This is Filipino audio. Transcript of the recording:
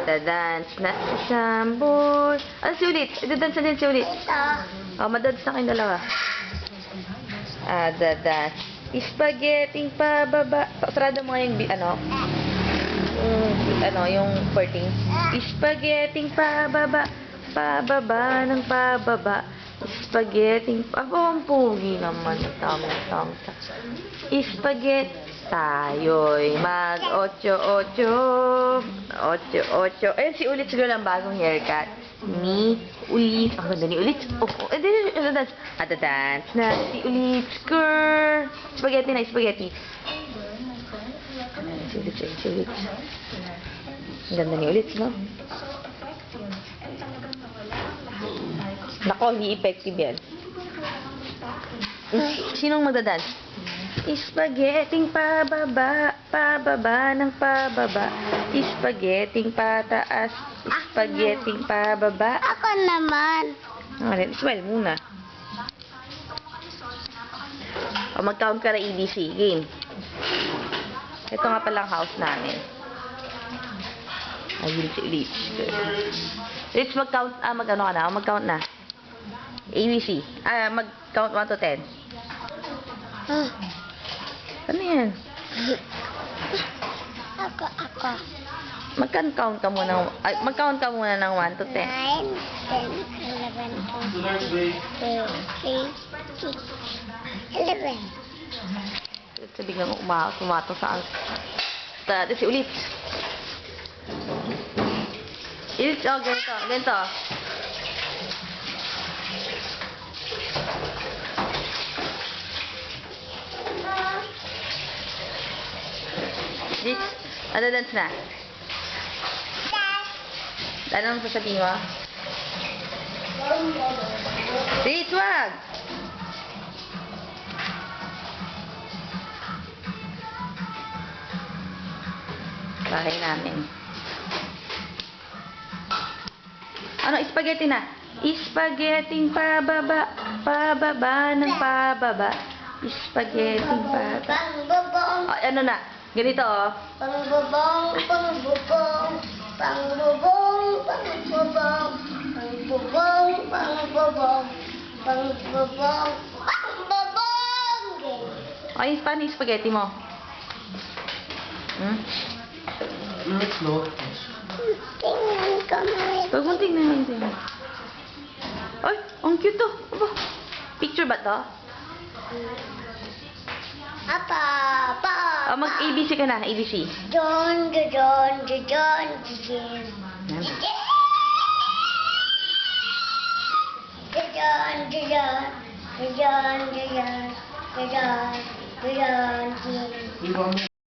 Magda-dance na si Sambor. Ah, si ulit. Magda-dance na din si ulit. Oh, madance na kayong dalawa. Da-dance. Spaghetti pababa. Sarado mo yung, yung 14. Spaghetti pababa. Pababa ng pababa. Spaghetti. Ang pugi naman. Tama. Spaghetti. Tayo'y mag-8-8. 8-8. Ayun, si ulit siguro ang bagong haircut. Ni ulit. Ang ganda ni ulit. Dance. Dance na si ulit. Skrrr. Spaghetti na, spaghetti. Si ulit. Ang ganda ni ulit, no? Nako, hindi effective yan. Sinong magdadance? Spaghetti pababa, pababa ng pababa. Spaghetti pataas, spaghetti pababa. Ako naman. Smile muna. O, mag-count ka na EDC. Game. Ito nga palang house namin. Ayun si Rich. Rich, mag-count. Mag-ano ka na? Mag-count na. ABC. Mag-count 1 to 10. Ano yan? Ako. Mag-count ka muna. Mag-count ka muna ng 1 to 10. 9, 10, 11, 12, 13, 14, 15, 11. Sabi nga tumato sa ang... Tara, si ulit. Ulit, ganito. Rich, dance na. Anong sasabihin mo? Rich, wag! Bahay namin. Ano, spaghetti na. Spaghetti pababa, pababa ng pababa. Spaghetti pababa. Ano na? Ganito, oh. Pangbubong. Ay, paano yung spaghetti mo? Tingnan ko na. Huwag mong tingnan yun. Ay, ang cute to. Aba, picture ba to? Apa. Mag-ABC ka na, ABC. John.